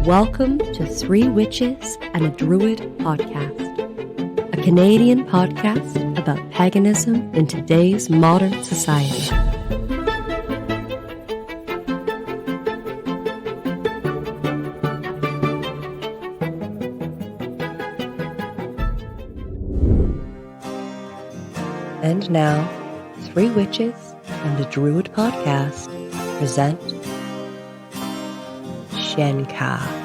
Welcome to Three Witches and a Druid podcast, a Canadian podcast about paganism in today's modern society. And now, Three Witches and a Druid podcast present Shenka.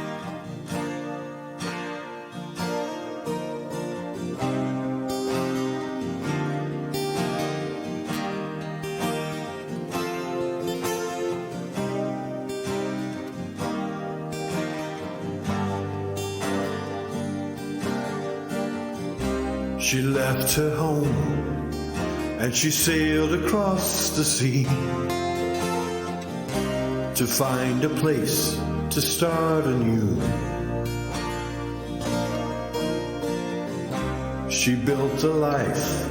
She left her home and she sailed across the sea to find a place to start anew. She built a life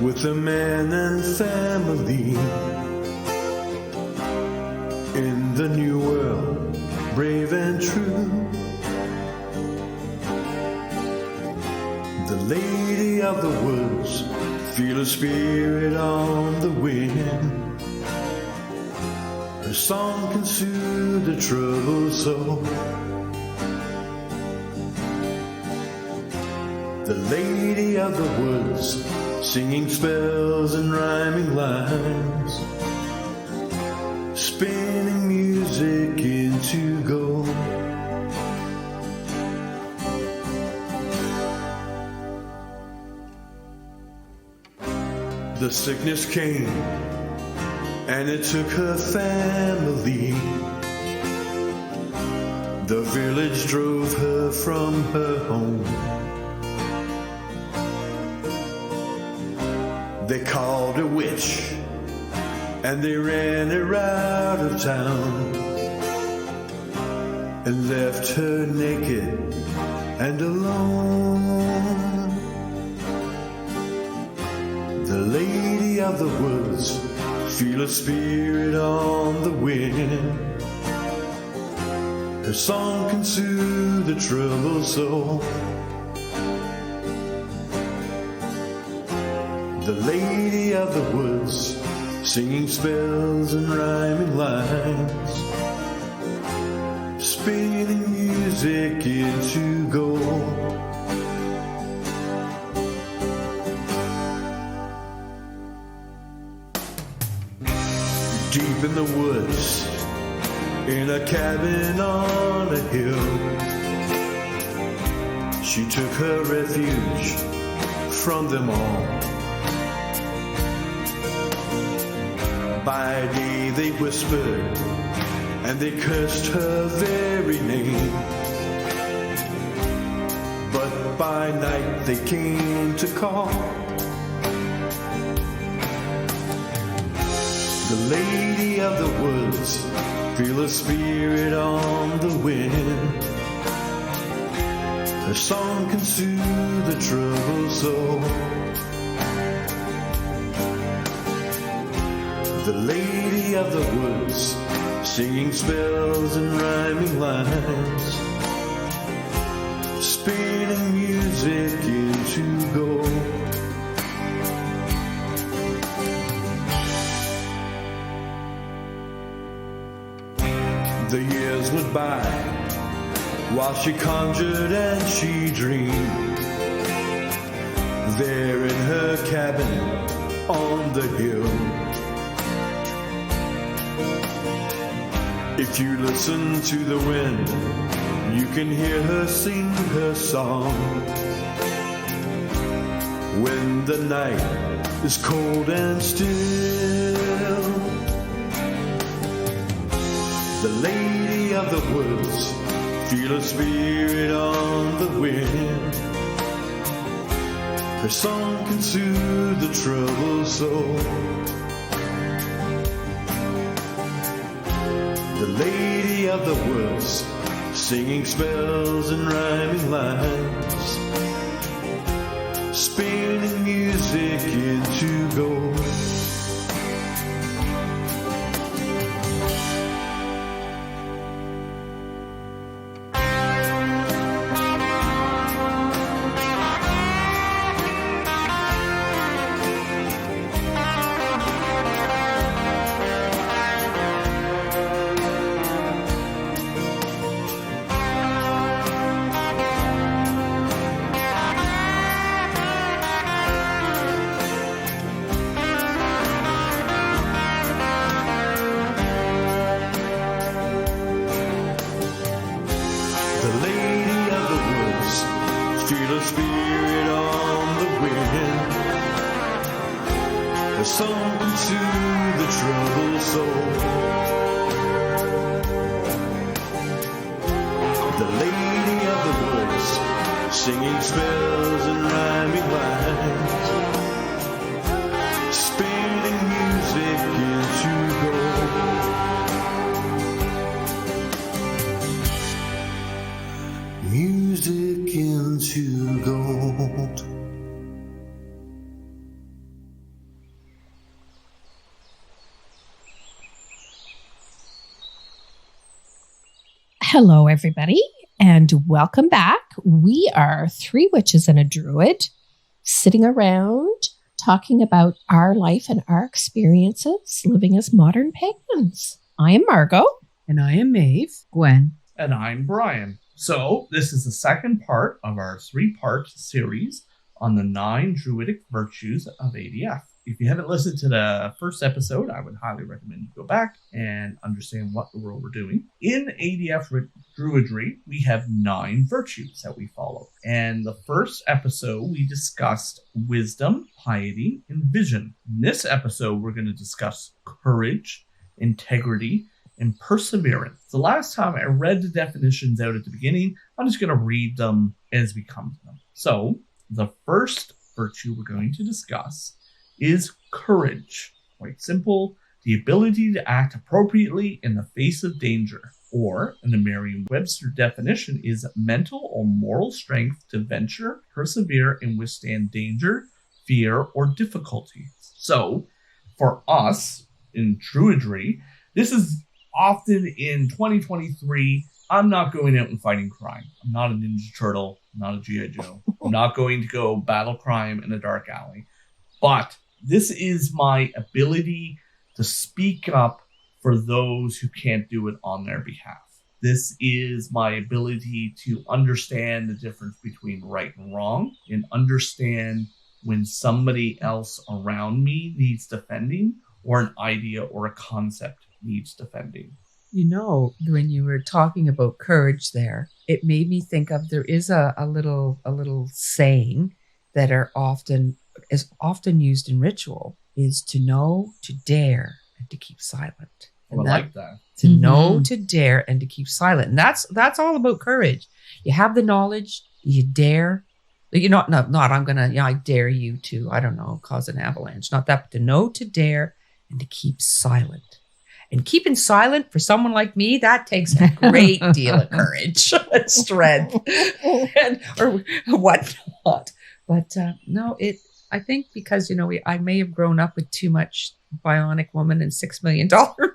with a man and family in the new world, brave and true. The lady of the woods, feel a spirit on the wind. Her song can soothe the troubled soul. The lady of the woods, singing spells and rhyming lines, spinning music into gold. The sickness came, and it took her family. The village drove her from her home. They called her witch, and they ran her out of town, and left her naked and alone. The lady of the woods, feel a spirit on the wind. Her song can soothe the troubled soul. The lady of the woods, singing spells and rhyming lines, spinning music into gold. Deep in the woods, in a cabin on a hill, she took her refuge from them all. By day they whispered, and they cursed her very name, but by night they came to call. The lady of the woods, feel a spirit on the wind. Her song can soothe the troubled soul. The lady of the woods, singing spells and rhyming lines, spinning music into gold. The years went by while she conjured and she dreamed. There in her cabin on the hill, if you listen to the wind, you can hear her sing her song. When the night is cold and still, the lady of the woods, feel a spirit on the wind. Her song can soothe the troubled soul. The lady of the woods, singing spells and rhyming lines, spinning music into gold. Feel a spirit on the wind, has sunk into the troubled soul. The lady of the woods, singing spells and rhyming lines, spinning music into gold. Music into gold. Hello, everybody, and welcome back. We are three witches and a druid sitting around talking about our life and our experiences living as modern pagans. I am Margot. And I am Maeve. Gwen. And I'm Brian. So this is the second part of our three-part series on the 9 Druidic Virtues of ADF. If you haven't listened to the first episode, I would highly recommend you go back and understand what the world we're doing. In ADF Druidry, we have 9 virtues that we follow. And the first episode, we discussed wisdom, piety, and vision. In this episode, we're going to discuss courage, integrity, and perseverance. The last time I read the definitions out at the beginning, I'm just going to read them as we come to them. So, the first virtue we're going to discuss is courage. Quite simple, the ability to act appropriately in the face of danger. Or, in the Merriam-Webster definition, is mental or moral strength to venture, persevere, and withstand danger, fear, or difficulty. So, for us, in Druidry, this is often in 2023, I'm not going out and fighting crime. I'm not a Ninja Turtle. I'm not a G.I. Joe. I'm not going to go battle crime in a dark alley. But this is my ability to speak up for those who can't do it on their behalf. This is my ability to understand the difference between right and wrong and understand when somebody else around me needs defending or an idea or a concept needs defending. You know, when you were talking about courage there, it made me think of there is a little saying that is often used in ritual, is to know, to dare, and to keep silent. And I like that. To know, to dare, and to keep silent. And that's all about courage. You have the knowledge, you dare. You're not I'm gonna, I dare you to, I don't know, cause an avalanche. Not that, but to know, to dare, and to keep silent. And keeping silent for someone like me, that takes a great deal of courage and strength or whatnot. But I think because, I may have grown up with too much bionic woman and $6 million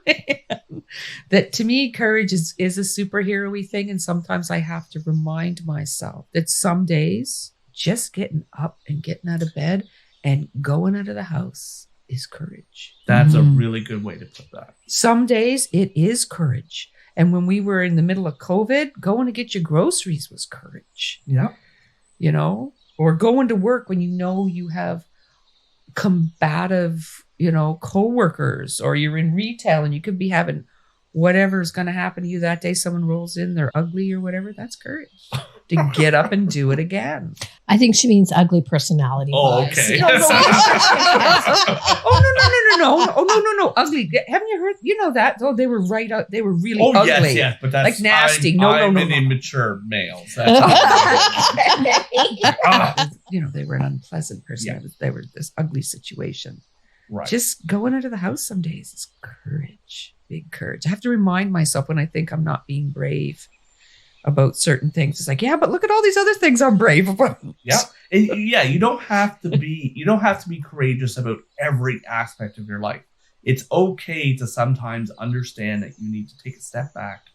man, that to me, courage is a superhero-y thing. And sometimes I have to remind myself that some days just getting up and getting out of bed and going out of the house is courage. That's a really good way to put that. Some days it is courage. And when we were in the middle of COVID, going to get your groceries was courage. Yeah. Or going to work when you have combative, coworkers, or you're in retail and you could be having whatever's going to happen to you that day. Someone rolls in, they're ugly or whatever. That's courage to get up and do it again. I think she means ugly personality. Oh, okay. No. No. Ugly. Haven't you heard? That? Oh, they were right out. They were really ugly. Yes, but that's like nasty. I'm an immature male. So they were an unpleasant person. Yeah. They were this ugly situation. Right. Just going out of the house some days is courage. Big courage. I have to remind myself when I think I'm not being brave about certain things. It's like, yeah, but look at all these other things I'm brave about. Yeah. And you don't have to be courageous about every aspect of your life. It's okay to sometimes understand that you need to take a step back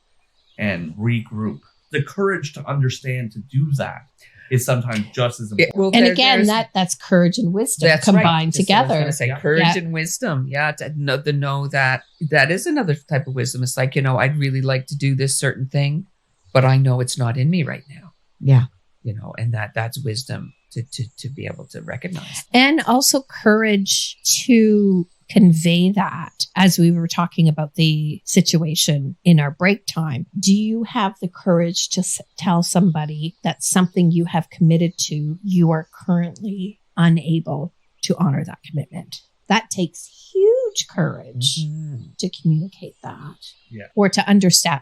and regroup. The courage to understand to do that is sometimes just as important. Well, And again, that's courage and wisdom combined together. Say courage and wisdom. Yeah, to know that is another type of wisdom. It's like, I'd really like to do this certain thing, but I know it's not in me right now. Yeah. And that's wisdom to be able to recognize. And also courage to convey that, as we were talking about the situation in our break time. Do you have the courage to tell somebody that something you have committed to, you are currently unable to honor that commitment? That takes huge courage to communicate that, or to understand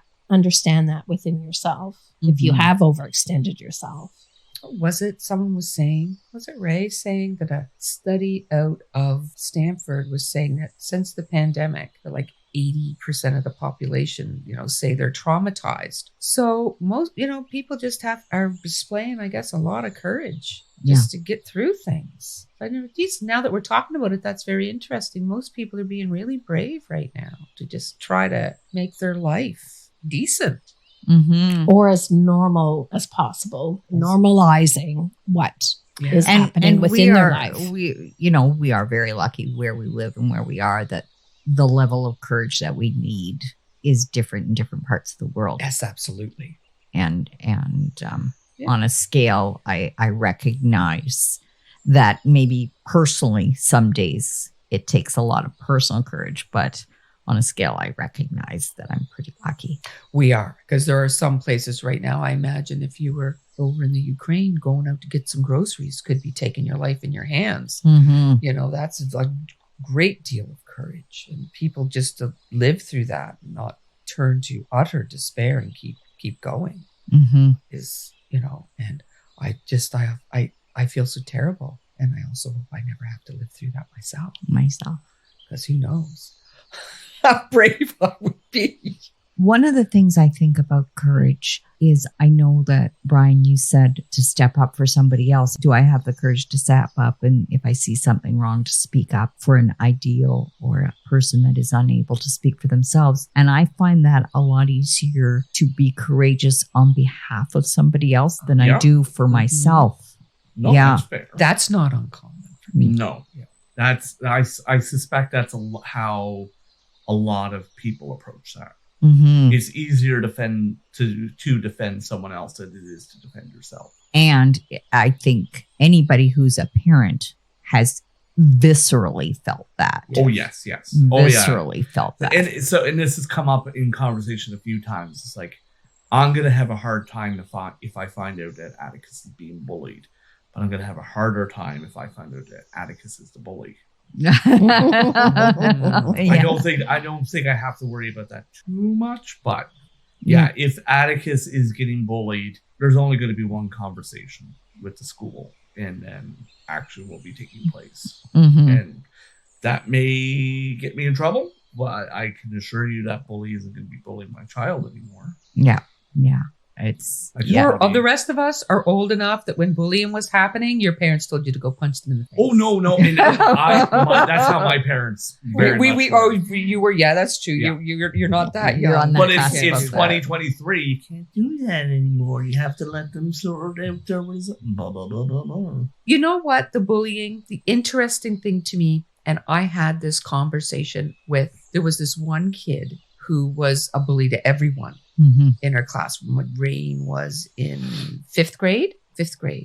that within yourself if you have overextended yourself. Was it Ray saying that a study out of Stanford was saying that since the pandemic, like 80% of the population, say they're traumatized. So most, people just are displaying, I guess, a lot of courage just to get through things. But now that we're talking about it, that's very interesting. Most people are being really brave right now to just try to make their life decent. Mm-hmm. Or as normal as possible, normalizing what is happening within their life. We are very lucky where we live and where we are, that the level of courage that we need is different in different parts of the world. Yes, absolutely. And on a scale, I recognize that maybe personally, some days it takes a lot of personal courage, but on a scale, I recognize that I'm pretty lucky. We are, because there are some places right now, I imagine if you were over in the Ukraine going out to get some groceries, could be taking your life in your hands. Mm-hmm. That's a great deal of courage. And people just to live through that, not turn to utter despair and keep going is, and I feel so terrible. And I also hope I never have to live through that myself. Because who knows how brave I would be. One of the things I think about courage is, I know that, Brian, you said to step up for somebody else. Do I have the courage to step up, and if I see something wrong, to speak up for an ideal or a person that is unable to speak for themselves? And I find that a lot easier to be courageous on behalf of somebody else than I do for myself. No, that's fair. That's not uncommon for me. No. That's I suspect that's how a lot of people approach that. Mm-hmm. It's easier to defend someone else than it is to defend yourself. And I think anybody who's a parent has viscerally felt that. Oh, yes. Viscerally felt that. And this has come up in conversation a few times. It's like, I'm going to have a hard time if I find out that Atticus is being bullied. But I'm going to have a harder time if I find out that Atticus is the bully. I don't think I have to worry about that too much, but if Atticus is getting bullied, there's only going to be one conversation with the school, and then action will be taking place. And that may get me in trouble, but I can assure you that bully isn't going to be bullying my child anymore. The rest of us are old enough that when bullying was happening, your parents told you to go punch them in the face. Oh, no. And that's how my parents. You were. Yeah, that's true. Yeah. You're not that young. You're on that but it's 2023. You can't do that anymore. You have to let them sort out their results. You know what? The bullying, the interesting thing to me, and I had this conversation there was this one kid who was a bully to everyone. In her class when Rain was in fifth grade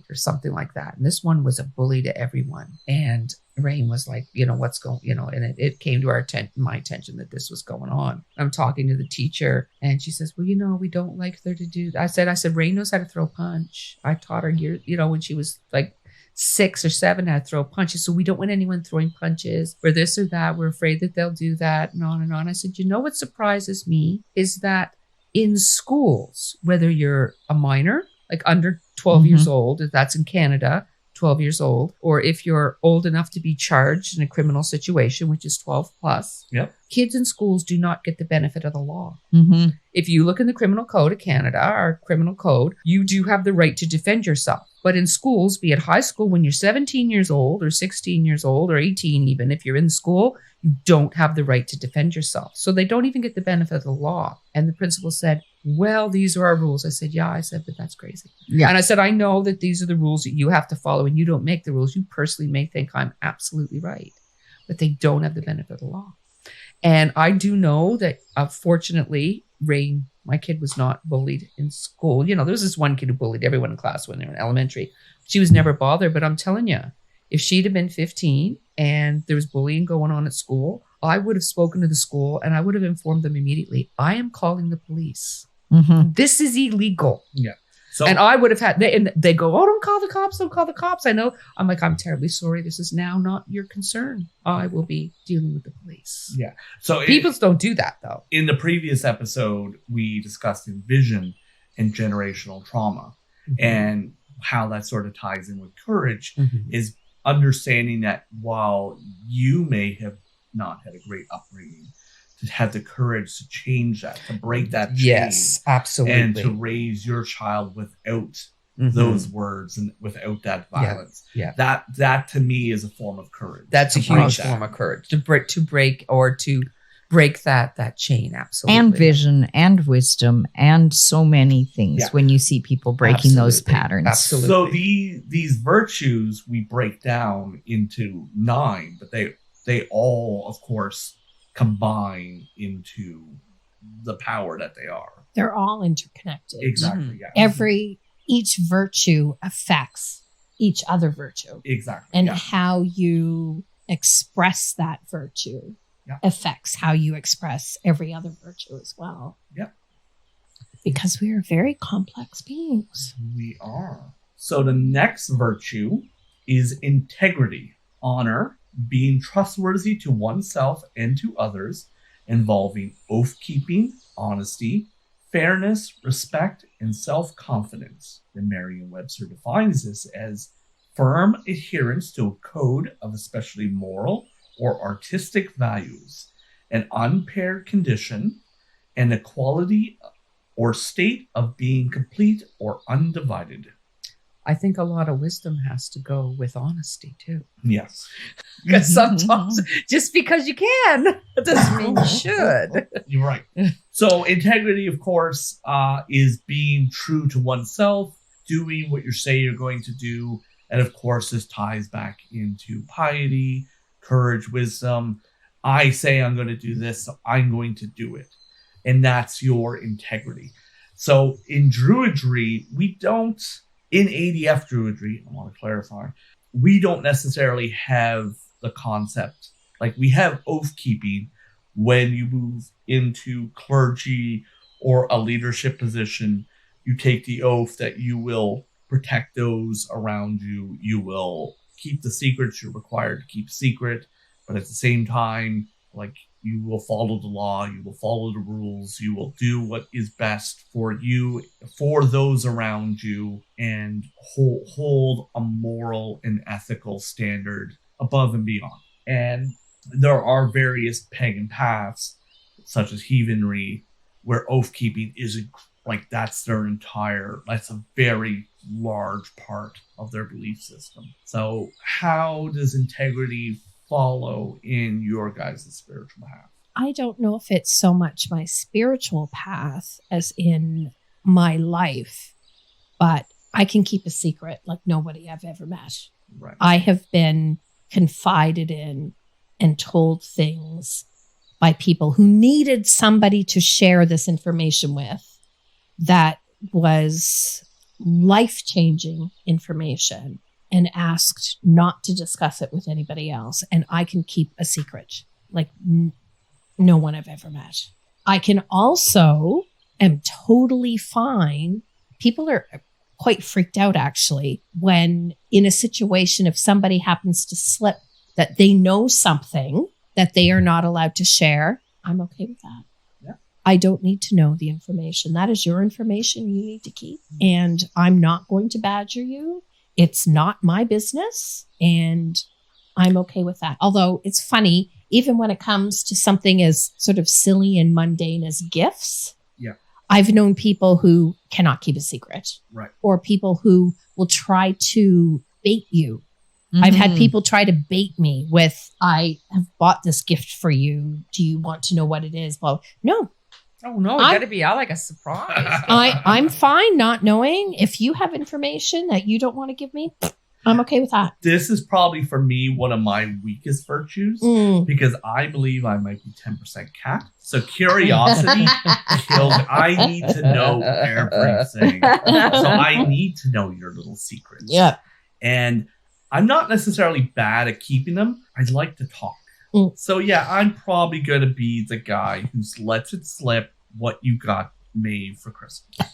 or something like that. And this one was a bully to everyone. And Rain was like, what's going, and it came to my attention that this was going on. I'm talking to the teacher and she says, well, we don't like her to do that. I said, Rain knows how to throw a punch. I taught her when she was like 6 or 7 how to throw punches. So we don't want anyone throwing punches or this or that. We're afraid that they'll do that and on and on. I said, what surprises me is that in schools, whether you're a minor, like under 12 years old, if that's in Canada, 12 years old, or if you're old enough to be charged in a criminal situation, which is 12 plus, Yep. kids in schools do not get the benefit of the law. Mm-hmm. If you look in the criminal code of Canada, our criminal code, you do have the right to defend yourself. But in schools, be it high school, when you're 17 years old or 16 years old or 18, even if you're in school, you don't have the right to defend yourself. So they don't even get the benefit of the law. And the principal said, well, these are our rules. I said, yeah, I said, but that's crazy. Yeah. And I said, I know that these are the rules that you have to follow and you don't make the rules. You personally may think I'm absolutely right, but they don't have the benefit of the law. And I do know that, fortunately, Rain, my kid, was not bullied in school. You know, there was this one kid who bullied everyone in class when they were in elementary. She was never bothered. But I'm telling you, if she'd have been 15 and there was bullying going on at school, I would have spoken to the school and I would have informed them immediately. I am calling the police. Mm-hmm. This is illegal. Yeah. So, And I would have had, they go, oh, don't call the cops. Don't call the cops. I know. I'm like, I'm terribly sorry. This is now not your concern. I will be dealing with the police. yeah. So People don't do that, though. in the previous episode, we discussed envision and generational trauma and how that sort of ties in with courage is understanding that while you may have not had a great upbringing, to have the courage to change that, to break that chain. Yes, absolutely. And to raise your child without those words and without that violence. Yeah. That to me is a form of courage. That's a To break huge that. form of courage to break that chain. Absolutely. And vision and wisdom and so many things Yeah. when you see people breaking those Absolutely. patterns. Absolutely. So these virtues we break down into 9, but they all, of course, combine into the power that they are. They're all interconnected. Exactly. Yeah. Each virtue affects each other virtue. Exactly. And yeah. how you express that virtue affects how you express every other virtue as well. Yep. Because we are very complex beings. We are. So the next virtue is integrity, honor, being trustworthy to oneself and to others, involving oath-keeping, honesty, fairness, respect, and self-confidence. The Merriam-Webster defines this as firm adherence to a code of especially moral or artistic values, an unimpaired condition, and a quality or state of being complete or undivided. I think a lot of wisdom has to go with honesty too. Yes. Because sometimes just because you can, it doesn't mean you should. You're right. So integrity, of course, is being true to oneself, doing what you say you're going to do. And of course, this ties back into piety, courage, wisdom. I say I'm going to do this, so I'm going to do it. And that's your integrity. So in Druidry, we don't, in ADF Druidry, I want to clarify, we don't necessarily have the concept. Like we have oath keeping when you move into clergy or a leadership position. You take the oath that you will protect those around you. You will keep the secrets you're required to keep secret. But at the same time, like you will follow the law, you will follow the rules, you will do what is best for you, for those around you, and hold a moral and ethical standard above and beyond. And there are various pagan paths, such as heathenry, where oath keeping is like that's a very large part of their belief system. So how does integrity follow in your guys' spiritual path? I don't know if it's so much my spiritual path as in my life, but I can keep a secret like nobody I've ever met. Right. I have been confided in and told things by people who needed somebody to share this information with that was life-changing information, and asked not to discuss it with anybody else. And I can keep a secret like no one I've ever met. I can also am totally fine. People are quite freaked out actually when in a situation, if somebody happens to slip that they know something that they are not allowed to share, I'm okay with that. Yeah. I don't need to know the information. That is your information you need to keep. And I'm not going to badger you. it's not my business, and I'm okay with that. Although it's funny, even when it comes to something as sort of silly and mundane as gifts, I've known people who cannot keep a secret, Right. or people who will try to bait you. I've had people try to bait me with, I have bought this gift for you. Do you want to know what it is? Well, no. Oh, no, it got to be out like a surprise. I'm fine not knowing. If you have information that you don't want to give me, I'm okay with that. This is probably for me one of my weakest virtues because I believe I might be 10% cat. So curiosity kills. I need to know everything. So I need to know your little secrets. Yeah. And I'm not necessarily bad at keeping them. I like to talk. So yeah, I'm probably going to be the guy who lets it slip what you got made for Christmas.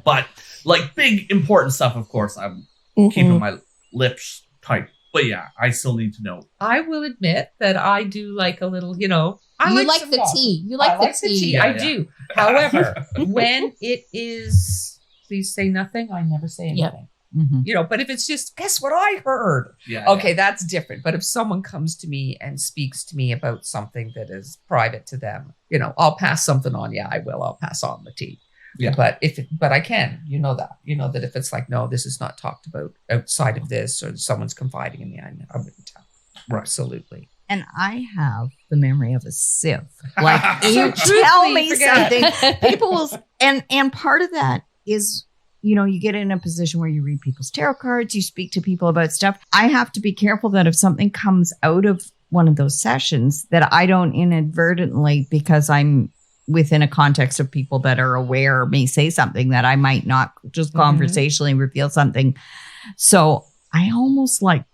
But like big important stuff, of course, I'm keeping my lips tight. But yeah, I still need to know. I will admit that I do like a little, you like the tea. You like the tea. Yeah, I do. However, when it is, please say nothing, I never say anything. But if it's just, guess what I heard? Okay, that's different. But if someone comes to me and speaks to me about something that is private to them, I'll pass something on. Yeah, I will. I'll pass on the tea. Yeah. But I can, that if it's like, no, this is not talked about outside of this, or someone's confiding in me, I wouldn't tell. Right. Absolutely. And I have the memory of a sieve. Like, you truthfully, tell me forget something, people will, and part of that is, you get in a position where you read people's tarot cards, you speak to people about stuff. I have to be careful that if something comes out of one of those sessions, that I don't inadvertently, because I'm within a context of people that are aware or may say something that I might not just conversationally reveal something. So I almost like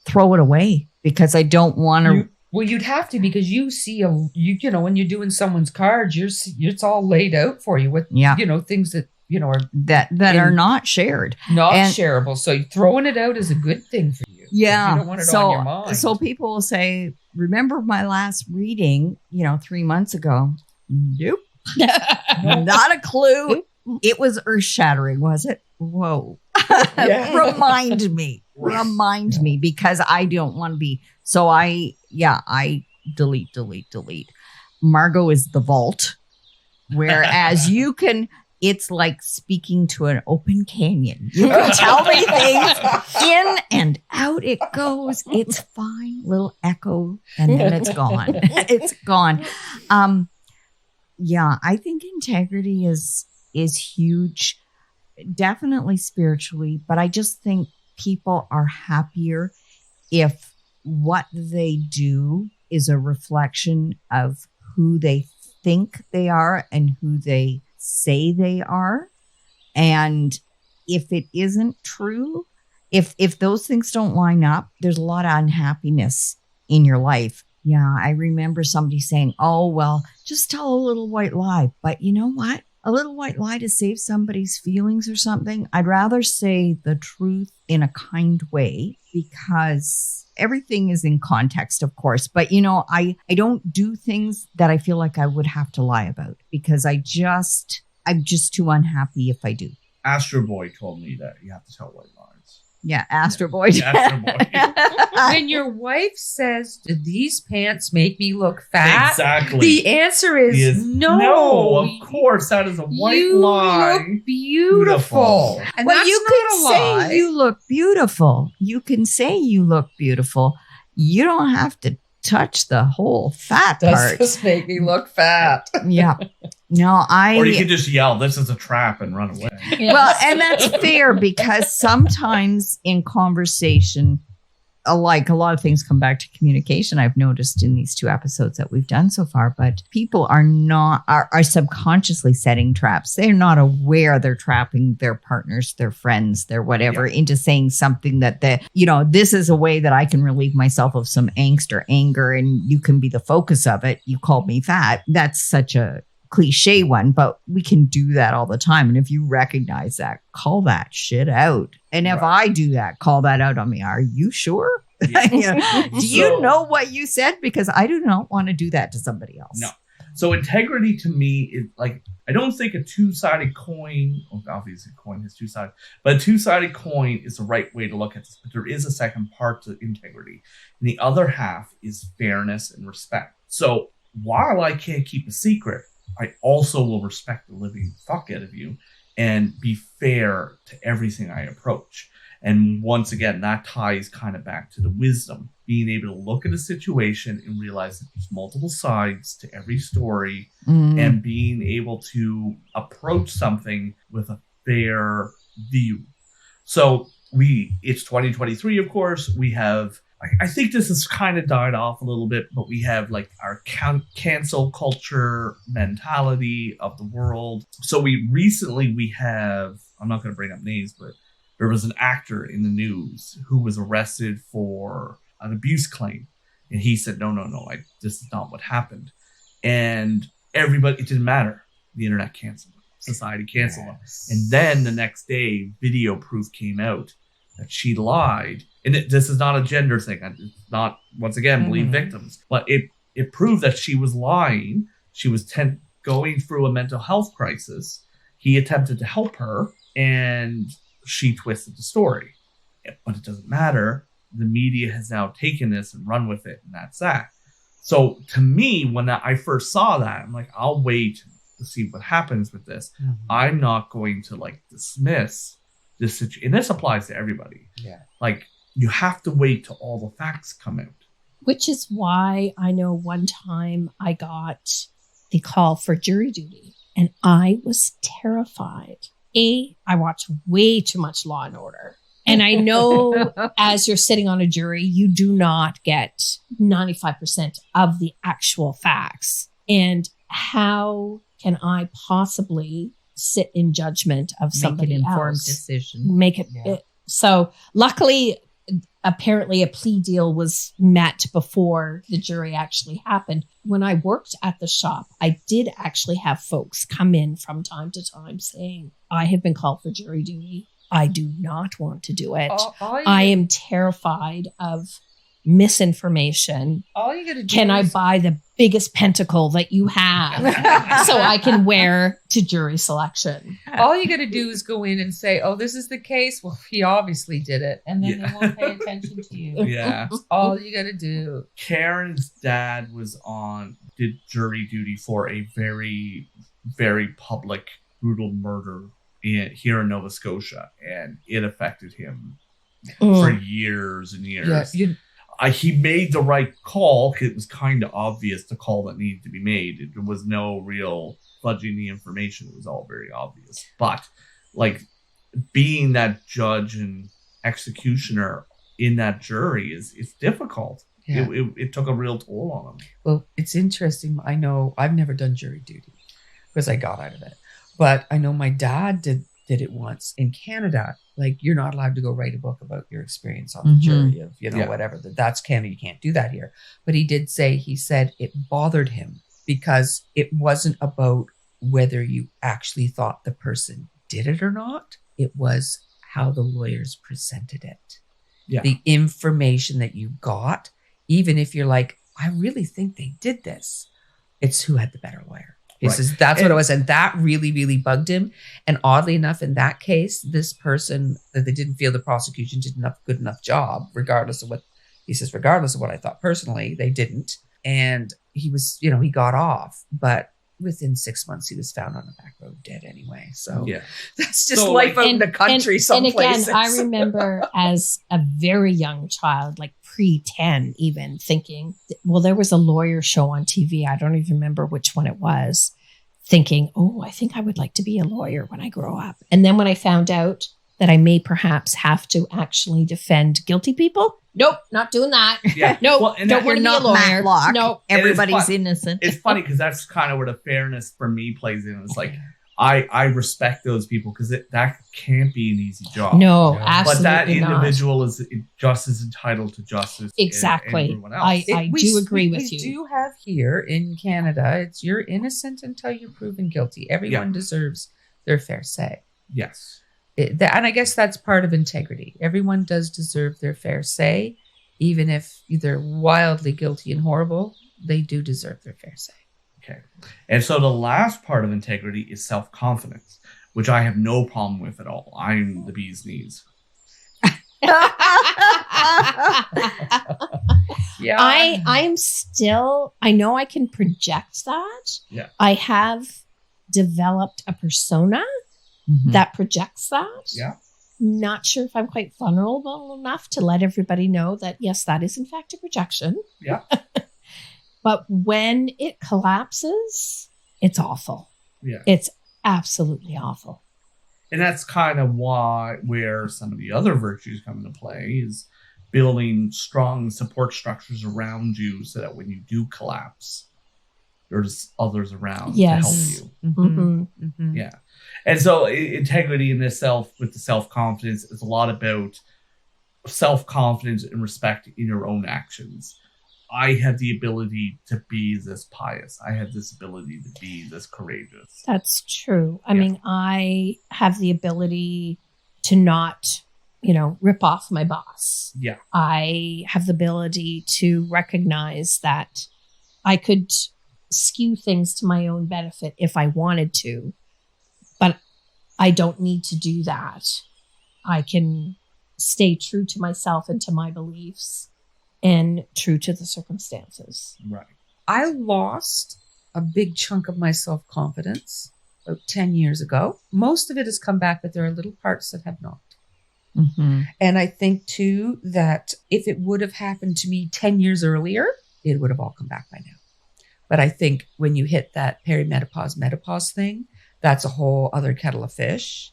throw it away because I don't want to. Well, you'd have to, because you see when you're doing someone's cards, it's all laid out for you with things that are that are not shared, shareable. So throwing it out is a good thing for you. Yeah. You don't want it on your mind. So people will say, "Remember my last reading? 3 months ago." Nope. Not a clue. It was earth shattering, was it? Whoa. Remind me, because I don't want to be. So I delete. Margot is the vault, whereas you can, it's like speaking to an open canyon. You can tell me things in and out it goes. It's fine. Little echo, and then it's gone. It's gone. I think integrity is huge, definitely spiritually, but I just think people are happier if what they do is a reflection of who they think they are and who they say they are. And if it isn't true, if those things don't line up, there's a lot of unhappiness in your life. Yeah, I remember somebody saying, "Oh, well, just tell a little white lie." But you know what? A little white lie to save somebody's feelings or something. I'd rather say the truth in a kind way, because everything is in context, of course. But, I don't do things that I feel like I would have to lie about, because I'm just too unhappy if I do. Astro Boy told me that you have to tell white lies. Yeah, Astro Boy. Astro Boy. When your wife says, "Do these pants make me look fat?" Exactly. The answer is no. No, of course. That is a white lie. You look beautiful. And well, that's you not a can lie. say you look beautiful. You can say you look beautiful. You don't have to touch the whole fat part. Does this make me look fat? Yeah. No, Or you could just yell, "This is a trap," and run away. Yeah. Well, and that's fair, because sometimes in conversation, like a lot of things come back to communication. I've noticed in these 2 episodes that we've done so far, but people are subconsciously setting traps. They're not aware they're trapping their partners, their friends, their whatever into saying something that this is a way that I can relieve myself of some angst or anger, and you can be the focus of it. You called me fat. That's such a cliche one, but we can do that all the time. And if you recognize that, call that shit out. And if I do that, call that out on me. Are you sure? Yeah. Do you know what you said? Because I do not want to do that to somebody else. No. So integrity to me is like, I don't think a two-sided coin, well, obviously a coin has two sides, but a two-sided coin is the right way to look at this. But there is a second part to integrity. And the other half is fairness and respect. So while I can't keep a secret, I also will respect the living fuck out of you and be fair to everything I approach. And once again, that ties kind of back to the wisdom, being able to look at a situation and realize that there's multiple sides to every story, and being able to approach something with a fair view. So it's 2023, of course. We have, I think this has kind of died off a little bit, but we have like our cancel culture mentality of the world. So we have, I'm not going to bring up names, but there was an actor in the news who was arrested for an abuse claim. And he said, no, this is not what happened. And everybody, it didn't matter. The internet canceled him. Society canceled him. And then the next day, video proof came out that she lied. And this is not a gender thing. It's not, once again, believe victims. But it proved that she was lying. She was going through a mental health crisis. He attempted to help her, and she twisted the story. But it doesn't matter. The media has now taken this and run with it, and that's that. So to me, when I first saw that, I'm like, I'll wait to see what happens with this. I'm not going to like dismiss this situation. And this applies to everybody. Yeah. Like, you have to wait till all the facts come out. Which is why I know one time I got the call for jury duty, and I was terrified. I watch way too much Law and Order. And I know as you're sitting on a jury, you do not get 95% of the actual facts. And how can I possibly sit in judgment of somebody else? Make an informed decision. Make it. So luckily, apparently a plea deal was met before the jury actually happened. When I worked at the shop, I did actually have folks come in from time to time saying, I have been called for jury duty. I do not want to do it. I am terrified of misinformation. All you gotta do Can I buy the biggest pentacle that you have so I can wear to jury selection? All you got to do is go in and say, oh, this is the case. Well, he obviously did it. And then they won't pay attention to you. Yeah. All you got to do. Karen's dad did jury duty for a very, very public, brutal murder here in Nova Scotia. And it affected him for years and years. Yeah, he made the right call because it was kind of obvious the call that needed to be made. There was no real fudging the information. It was all very obvious. But like being that judge and executioner in that jury is difficult. Yeah. It took a real toll on him. Well, it's interesting. I know I've never done jury duty because I got out of it. But I know my dad did it once in Canada. Like, you're not allowed to go write a book about your experience on the jury of, whatever. That's Canada. You can't do that here. But he said it bothered him because it wasn't about whether you actually thought the person did it or not. It was how the lawyers presented it. Yeah. The information that you got, even if you're like, I really think they did this. It's who had the better lawyer. He says that's what it was. And that really, really bugged him. And oddly enough, in that case, this person, that they didn't feel the prosecution did good enough job, regardless of what I thought personally, they didn't. And he was, he got off. But within 6 months, he was found on the back road dead anyway. So that's just life out in the country some places. And again, I remember as a very young child, like pre-10 even, thinking, well, there was a lawyer show on TV. I don't even remember which one it was. Thinking, oh, I think I would like to be a lawyer when I grow up. And then when I found out that I may perhaps have to actually defend guilty people, nope, not doing that. Yeah. Nope, don't want to be a lawyer. Nope. Everybody's innocent. It's funny because that's kind of where the fairness for me plays in. It's like, I respect those people because that can't be an easy job. No, absolutely But that individual is just as entitled to justice. Exactly. As everyone else. I do agree with you. We do have here in Canada, it's you're innocent until you're proven guilty. Everyone deserves their fair say. Yes. And I guess that's part of integrity. Everyone does deserve their fair say. Even if they're wildly guilty and horrible, they do deserve their fair say. Okay. And so the last part of integrity is self-confidence, which I have no problem with at all. I'm the bee's knees. Yeah. I'm still, I know I can project that. Yeah. I have developed a persona that projects that. Yeah. Not sure if I'm quite vulnerable enough to let everybody know that, yes, that is in fact a projection. Yeah. But when it collapses, it's awful. Yeah. It's absolutely awful. And that's kind of where some of the other virtues come into play, is building strong support structures around you so that when you do collapse, there's others around to help you. Yeah. And so integrity in itself with the self-confidence is a lot about self-confidence and respect in your own actions. I have the ability to be this pious. I have this ability to be this courageous. That's true. I mean, I have the ability to not, rip off my boss. Yeah. I have the ability to recognize that I could skew things to my own benefit if I wanted to, but I don't need to do that. I can stay true to myself and to my beliefs and true to the circumstances. Right. I lost a big chunk of my self-confidence about 10 years ago. Most of it has come back, but there are little parts that have not. And I think too that if it would have happened to me 10 years earlier, it would have all come back by now. But I think when you hit that perimenopause thing, that's a whole other kettle of fish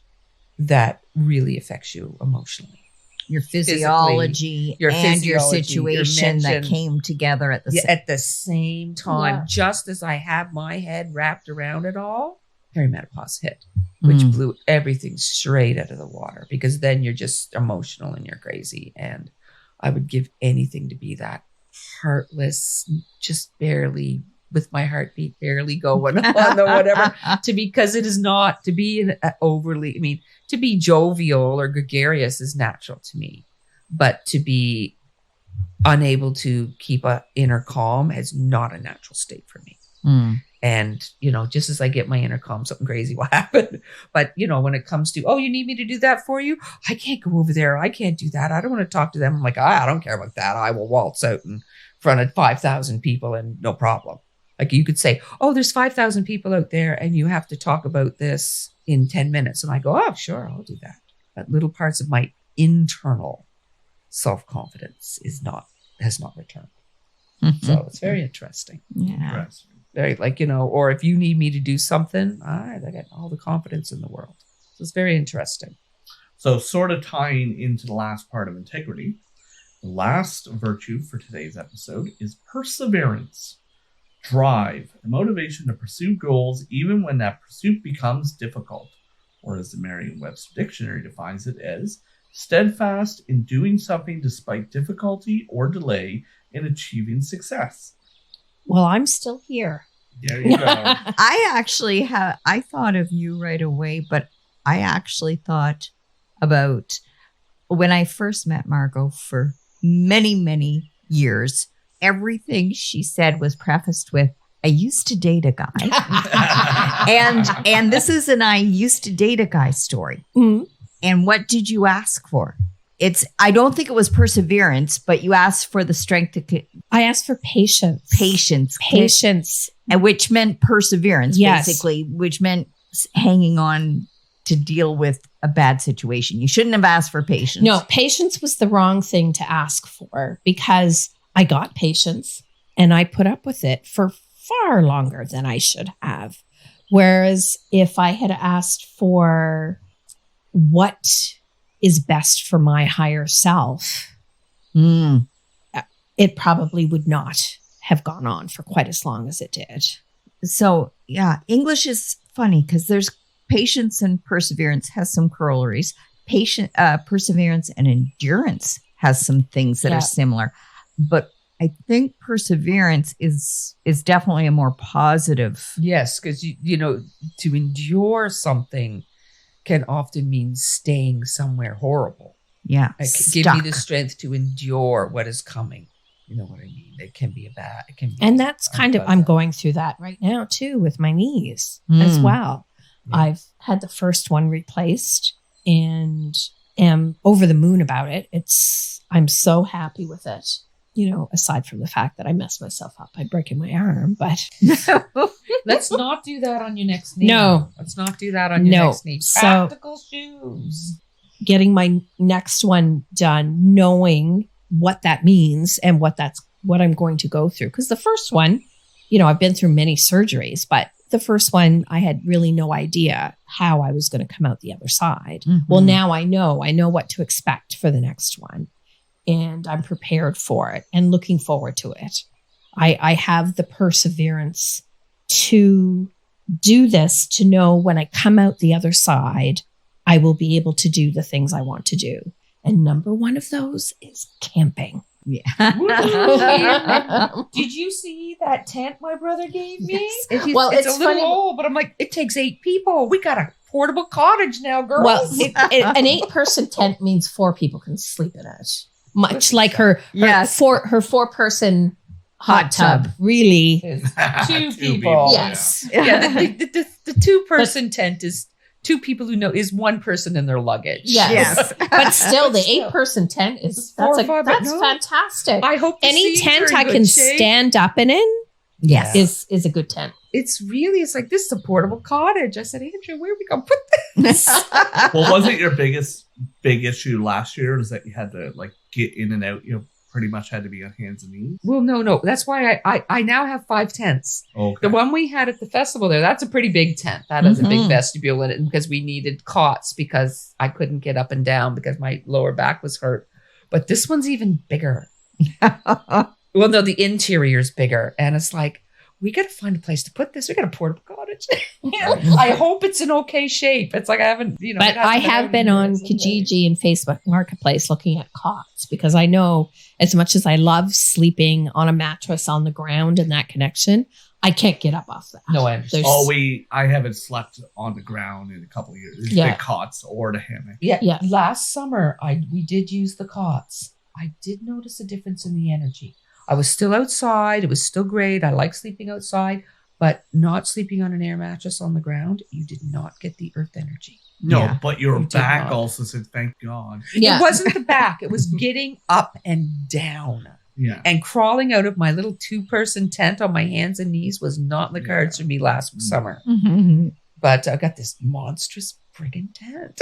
that really affects you emotionally. Your physiology your and your physiology, situation that came together at the same time. Yeah. Just as I had my head wrapped around it all, perimenopause hit, which blew everything straight out of the water, because then you're just emotional and you're crazy. And I would give anything to be that heartless, just barely with my heartbeat barely going on the whatever, because it is not to be overly, to be jovial or gregarious is natural to me, but to be unable to keep an inner calm is not a natural state for me. And, just as I get my inner calm, something crazy will happen. But, when it comes to, oh, you need me to do that for you? I can't go over there. I can't do that. I don't want to talk to them. I'm like, I don't care about that. I will waltz out in front of 5,000 people and no problem. Like you could say, oh, there's 5,000 people out there and you have to talk about this in 10 minutes. And I go, oh, sure, I'll do that. But little parts of my internal self-confidence has not returned. So it's very interesting. Yeah. Interesting. Very or if you need me to do something, I got all the confidence in the world. So it's very interesting. So sort of tying into the last part of integrity, the last virtue for today's episode is perseverance. Drive, the motivation to pursue goals even when that pursuit becomes difficult, or as the Merriam-Webster dictionary defines it as, steadfast in doing something despite difficulty or delay in achieving success. Well, I'm still here. There you go. I thought of you right away, but I actually thought about when I first met Margot for many, many years. Everything she said was prefaced with, I used to date a guy. and this is an I used to date a guy story. And what did you ask for? I don't think it was perseverance, but you asked for the strength to... I asked for patience. Patience. And which meant perseverance, basically, which meant hanging on to deal with a bad situation. You shouldn't have asked for patience. No, patience was the wrong thing to ask for, because I got patience and I put up with it for far longer than I should have. Whereas if I had asked for what is best for my higher self, it probably would not have gone on for quite as long as it did. So, yeah, English is funny because there's patience and perseverance has some corollaries. Perseverance and endurance has some things that are similar. But I think perseverance is definitely a more positive. Yes, because to endure something can often mean staying somewhere horrible. Yeah. Give me the strength to endure what is coming. You know what I mean? It can be it can be. And that's kind of, I'm unpleasant. going through that right now too with my knees as well. Yeah. I've had the first one replaced and am over the moon about it. I'm so happy with it. You know, aside from the fact that I messed myself up by breaking my arm, but Let's not do that on your next knee. No. Let's not do that on your No. next knee. So- Practical shoes. getting my next one done, knowing what that means and what I'm going to go through. Because the first one, you know, I've been through many surgeries, but the first one, I had really no idea how I was going to come out the other side. Well, now I know what to expect for the next one, and I'm prepared for it and looking forward to it. I have the perseverance to do this, to know when I come out the other side, I will be able to do the things I want to do. And number one of those is camping. Did you see that tent my brother gave me? Yes. Well, it's a little funny. old, but I'm like, it takes 8 people. We got a portable cottage now, girls. Well, an 8-person tent means 4 people can sleep in it. Much like her Yes. 4-person hot tub. Really. It's Two 2 people. Yes. Yeah, the 2-person tent is 2 people who know is 1 person in their luggage. Yes. But still, the 8-person tent is Four or five, but that's no. fantastic. I hope to Any see tent her I in can good shape. stand up and in Yes. is a good tent. It's like, this is a portable cottage. I said, Andrew, where are we going to put this? Well, wasn't your big issue last year is that you had to like get in and out? You know, pretty much had to be on hands and knees. Well, no. That's why I now have 5 tents. Okay. The one we had at the festival there, that's a pretty big tent. That has a big Mhm. vestibule in it because we needed cots because I couldn't get up and down because my lower back was hurt. But this one's even bigger. Well, no, the interior's bigger. And it's like, we got to find a place to put this. We got a portable cottage. I hope it's in okay shape. It's like I haven't, you know. But it hasn't I have out been in on years and years. Kijiji and Facebook Marketplace looking at cots because I know as much as I love sleeping on a mattress on the ground and that connection, I can't get up off that. No, I understand. There's- I haven't slept on the ground in a couple of years. Yeah. The cots or the hammock. Yeah. Last summer, we did use the cots. I did notice a difference in the energy. I was still outside. It was still great. I like sleeping outside, but not sleeping on an air mattress on the ground. You did not get the earth energy. No, Yeah. but your You did back not. also said, "Thank God." Yeah. It wasn't the back. It was getting up and down. Yeah. And crawling out of my little 2-person tent on my hands and knees was not in the cards for me last summer. But I got this monstrous friggin' tent.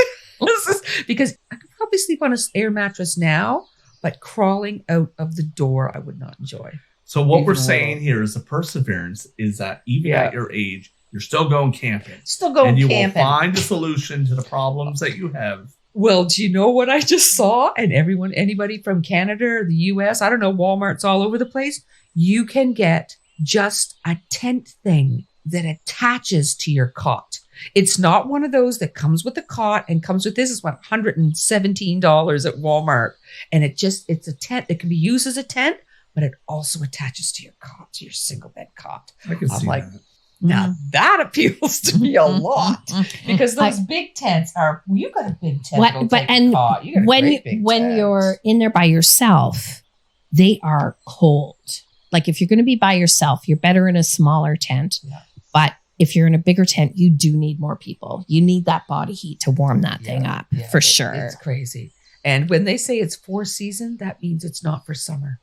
Because I could probably sleep on an air mattress now, but crawling out of the door, I would not enjoy. So what Even we're though- saying here is the perseverance is that even Yeah. at your age, you're still going camping. Still going and you camping. will find a solution to the problems that you have. Well, do you know what I just saw? And anybody from Canada or the US, I don't know, Walmart's all over the place. You can get just a tent thing that attaches to your cot. It's not one of those that comes with a cot and comes with this is what $117 at Walmart. And it's a tent that can be used as a tent, but it also attaches to your cot, to your single bed cot. I can I'm see like, that. Now that appeals to me a lot because those big tents you got a big tent. that'll take a cot. You got a great big tent. you're in there by yourself, they are cold. Like if you're going to be by yourself, you're better in a smaller tent. Yeah. But if you're in a bigger tent, you do need more people. You need that body heat to warm that thing up for sure. It's crazy. And when they say it's 4-season, that means it's not for summer.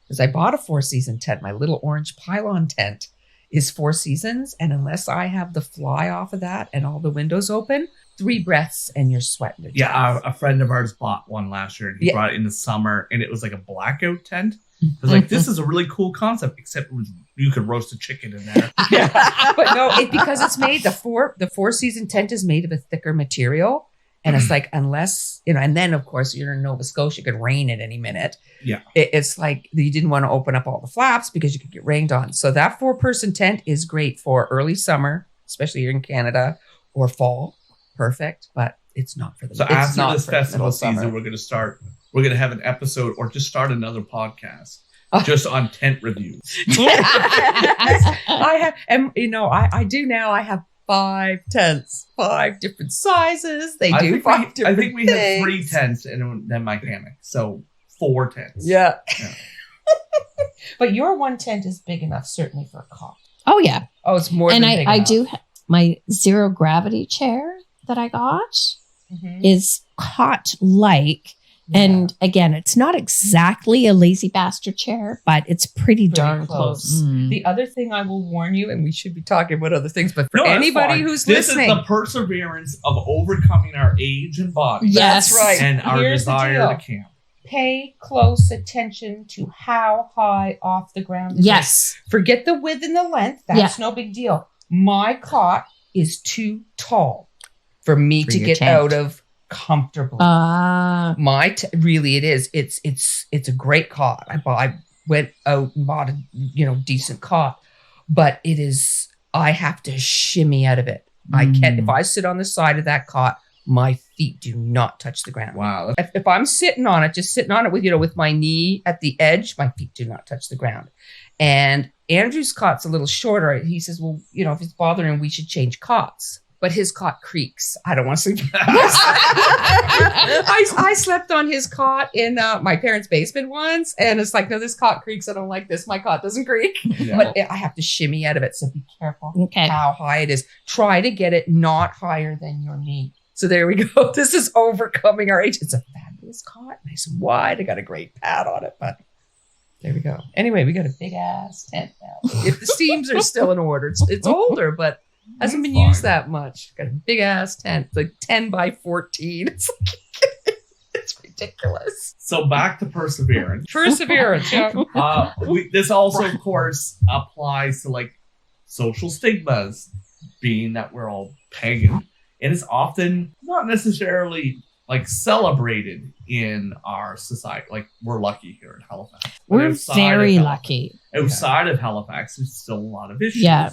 Because I bought a 4-season tent. My little orange pylon tent is 4 seasons. And unless I have the fly off of that and all the windows open, 3 breaths and you're sweating to Yeah, death. a friend of ours bought one last year and he Yeah. brought it in the summer and it was like a blackout tent. I was like, this is a really cool concept, except you could roast a chicken in there. Yeah. But no, because it's made, the 4-season tent is made of a thicker material. And it's like, unless, and then of course you're in Nova Scotia, it could rain at any minute. Yeah. It's like you didn't want to open up all the flaps because you could get rained on. So that 4-person tent is great for early summer, especially here in Canada, or fall. Perfect. But it's not for the So it's after not this for festival middle season, summer. we're going to have an episode or just start another podcast Oh. just on tent reviews. I have, and I do now. I have 5 tents, 5 different sizes. They I do think 5 we, different I think we have things. 3 tents and then my hammock. So 4 tents. Yeah. But your one tent is big enough, certainly, for a cot. Oh yeah. Oh, it's more And than big I enough. do my zero gravity chair that I got Mhm. is cot like. Yeah. And again, it's not exactly a lazy bastard chair, but it's pretty darn close. close. Mm. The other thing I will warn you, and we should be talking about other things, but for No, that's anybody fine. who's this listening, is the perseverance of overcoming our age and body Yes. that's right. and our Here's the desire deal. to camp. Pay close attention to how high off the ground it is. Yes. Forget the width and the length. That's no big deal. My cot is too tall for me For to your get tent. out of comfortably. Really, it is. It's a great cot. I went out and bought a decent cot, but it is. I have to shimmy out of it. I can't. If I sit on the side of that cot, my feet do not touch the ground. Wow. If I'm sitting on it, just sitting on it with my knee at the edge, my feet do not touch the ground. And Andrew's cot's a little shorter. He says, well, if it's bothering him, we should change cots. But his cot creaks. I don't want to sleep. I slept on his cot in my parents' basement once. And it's like, no, this cot creaks. I don't like this. My cot doesn't creak. Yeah. But I have to shimmy out of it. So be careful Okay. how high it is. Try to get it not higher than your knee. So there we go. This is overcoming our age. It's a fabulous cot. Nice and wide. I got a great pad on it, but there we go. Anyway, we got a big ass tent now. If the seams are still in order, it's older, but hasn't been used that much. Got a big ass tent, like 10 by 14. It's like, it's ridiculous. So back to perseverance. Perseverance. Yeah. This also, of course, applies to like social stigmas, being that we're all pagan. And it's often not necessarily like celebrated in our society. Like we're lucky here in Halifax. But We're outside very of lucky. Outside of Halifax, there's still a lot of issues. Yeah.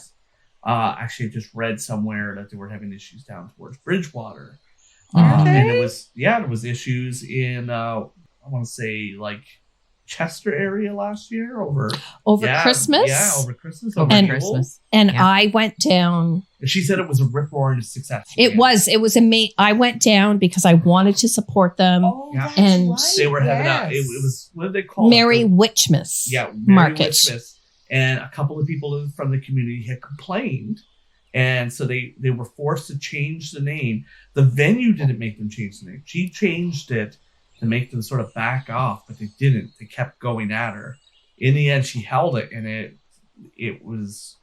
Actually, I just read somewhere that they were having issues down towards Bridgewater. Okay. And there was issues in I want to say like Chester area last year over Christmas. Yeah, over Christmas. Over And- Christmas. And Yeah. I went down. And she said it was a rip roaring success. It was amazing. I went down because I wanted to support them. Oh, Yeah. that's And right. They were having it was, what did they call Mary it? Witchmas Yeah, Market. Merriam-Webster. And a couple of people from the community had complained. And so they were forced to change the name. The venue didn't make them change the name. She changed it to make them sort of back off, but they didn't. They kept going at her. In the end, she held it, and it was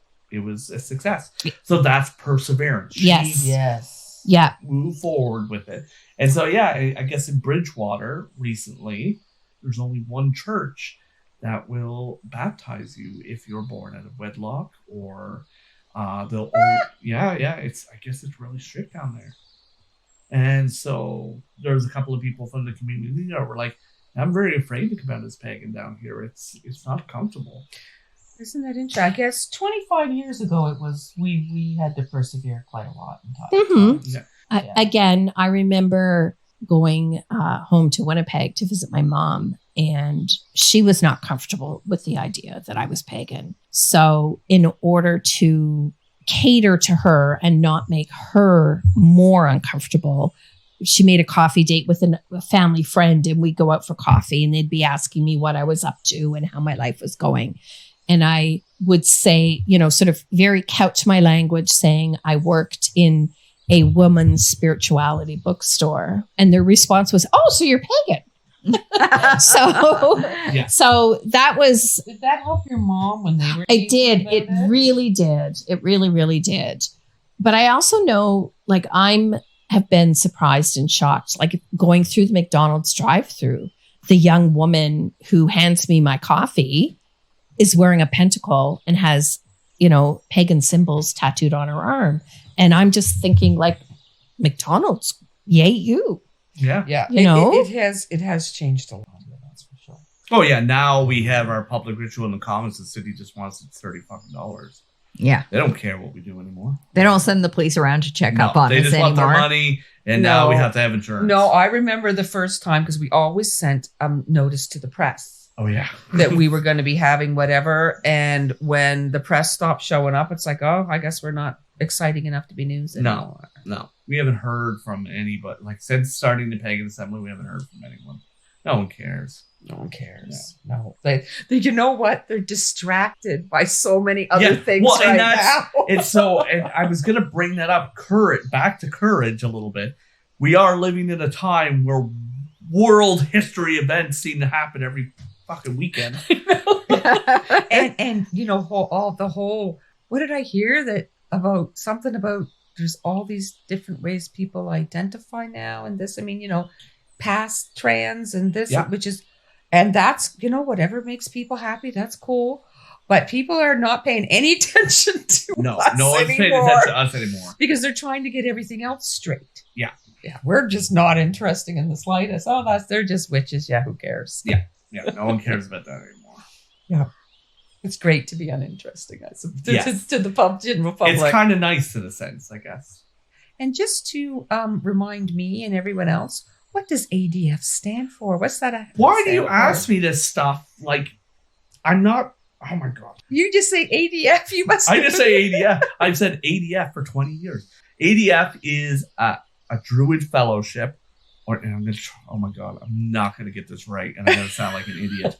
a success. So that's perseverance. Yes. Yes. Yeah. Move forward with it. And so, yeah, I guess in Bridgewater recently, there's only one church that will baptize you if you're born out of wedlock, or they'll. I guess it's really strict down there. And so there's a couple of people from the community that were like, I'm very afraid to come out as pagan down here. It's not comfortable. Isn't that interesting? I guess 25 years ago, it was we had to persevere quite a lot in time. Mhm. Yeah. Again, I remember going home to Winnipeg to visit my mom, and she was not comfortable with the idea that I was pagan. So in order to cater to her and not make her more uncomfortable, she made a coffee date with a family friend, and we'd go out for coffee, and they'd be asking me what I was up to and how my life was going. And I would say, sort of very couch my language, saying I worked in a woman's spirituality bookstore. And their response was, oh, so you're pagan. So that was, Did that help your mom when they were? it did. about It really did. It really, really did. But I also know, like, have been surprised and shocked, like going through the McDonald's drive-through, the young woman who hands me my coffee is wearing a pentacle and has, pagan symbols tattooed on her arm. And I'm just thinking, like, McDonald's, yay you. Yeah. Yeah. It has changed a lot. That's for sure. Oh yeah. Now we have our public ritual in the Commons. The city just wants $30. Yeah. They don't care what we do anymore. They don't send the police around to check up on they us just want their anymore. money, and now we have to have insurance. No, I remember the first time, because we always sent notice to the press Oh yeah. that we were going to be having whatever. And when the press stopped showing up, it's like, oh, I guess we're not exciting enough to be news anymore. No, we haven't heard from anybody. Like since starting the Pagan Assembly, we haven't heard from anyone. No one cares. No one cares. No. They, you know what? They're distracted by so many other things right now. And I was going to bring that up. Back to courage a little bit. We are living in a time where world history events seem to happen every fucking weekend. and you know, what did I hear about there's all these different ways people identify now and this. I mean, you know, past trans and this, and that's, you know, whatever makes people happy, that's cool. But people are not paying any attention to us no one's paying attention to us anymore. Because they're trying to get everything else straight. Yeah. Yeah. We're just not interesting in the slightest. Oh, they're just witches. Yeah, who cares? Yeah. Yeah. No one cares about that anymore. Yeah. It's great to be uninteresting, I suppose, to the general public. It's kind of nice in a sense, I guess. And just to remind me and everyone else, what does ADF stand for? What's that? Why do you ask me this stuff? Like, I'm not. Oh my God. You just say ADF. You must. I just say ADF. I've said ADF for 20 years. ADF is a Druid fellowship. Oh my God. I'm not going to get this right. And I'm going to sound like an idiot.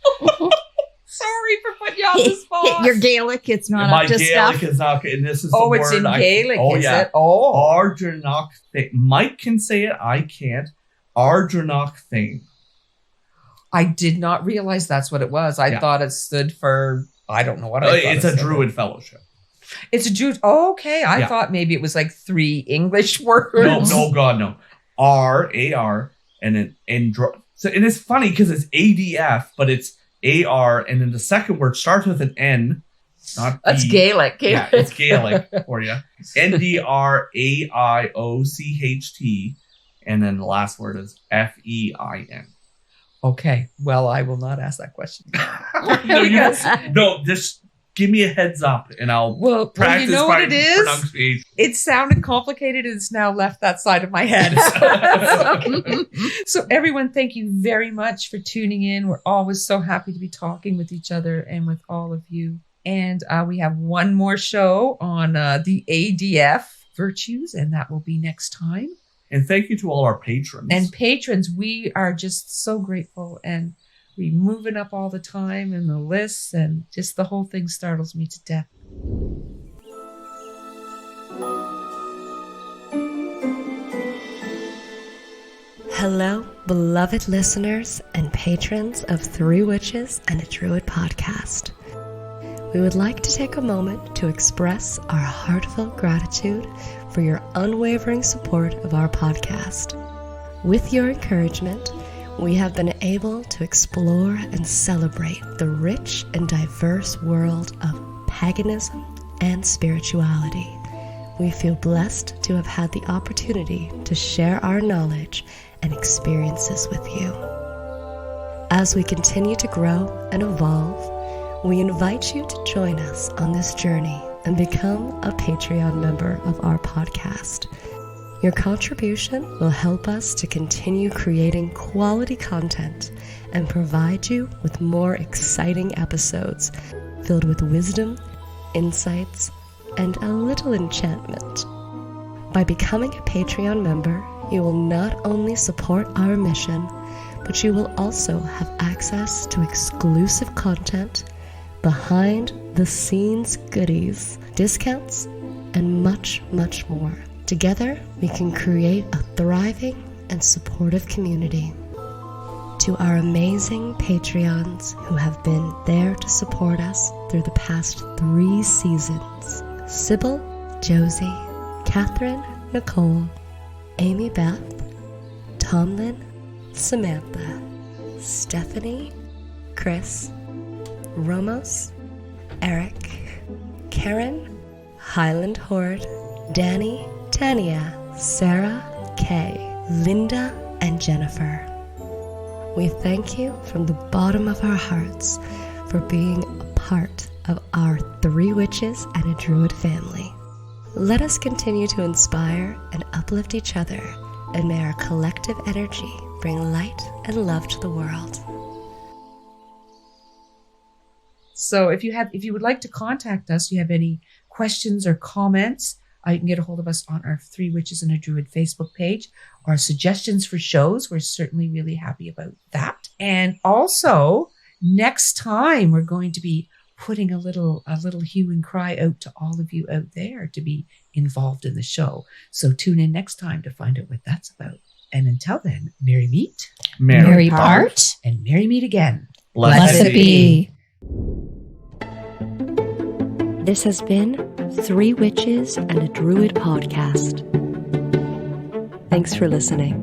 Sorry for putting you on the spot. Your Gaelic, it's not My up to Gaelic stuff. is not. And this is the word. It's in Gaelic, is it? Ardranach thing. Mike can say it. I can't. Ardranach thing. I did not realize that's what it was. I thought it stood for, I don't know what I thought. It's a Druid fellowship. It's a Druid. Oh, okay. I thought maybe it was like 3 English words. No, God, no. R-A-R, and then so, and it's funny because it's ADF, but it's A-R, and then the second word starts with an N. Not That's B. Gaelic. Yeah, it's Gaelic for you. N-D-R-A-I-O-C-H-T, and then the last word is F-E-I-N. Okay. Well, I will not ask that question. No, just give me a heads up and I'll practice you know my what it is? pronunciation. It sounded complicated and it's now left that side of my head. So everyone, thank you very much for tuning in. We're always so happy to be talking with each other and with all of you. And we have one more show on the ADF Virtues, and that will be next time. And thank you to all our patrons. And patrons, we are just so grateful, and we're moving up all the time in the lists, and just the whole thing startles me to death. Hello, beloved listeners and patrons of 3 Witches and a Druid podcast. We would like to take a moment to express our heartfelt gratitude for your unwavering support of our podcast. With your encouragement, we have been able to explore and celebrate the rich and diverse world of paganism and spirituality. We feel blessed to have had the opportunity to share our knowledge and experiences with you. As we continue to grow and evolve, we invite you to join us on this journey and become a Patreon member of our podcast. Your contribution will help us to continue creating quality content and provide you with more exciting episodes filled with wisdom, insights, and a little enchantment. By becoming a Patreon member, you will not only support our mission, but you will also have access to exclusive content, behind-the-scenes goodies, discounts, and much, much more. Together, we can create a thriving and supportive community. To our amazing Patreons who have been there to support us through the past 3 seasons, Sybil, Josie, Catherine, Nicole, Amy Beth, Tomlin, Samantha, Stephanie, Chris, Romos, Eric, Karen, Highland Horde, Danny, Tania, Sarah, Kay, Linda, and Jennifer. We thank you from the bottom of our hearts for being a part of our 3 Witches and a Druid family. Let us continue to inspire and uplift each other, and may our collective energy bring light and love to the world. So if you would like to contact us, you have any questions or comments, You can get a hold of us on our Three Witches and a Druid Facebook page. Our suggestions for shows, we're certainly really happy about that. And also, next time we're going to be putting a little hue and cry out to all of you out there to be involved in the show. So tune in next time to find out what that's about. And until then, merry meet, Merry part, and merry meet again. blessed be. This has been Three Witches and a Druid podcast. Thanks for listening.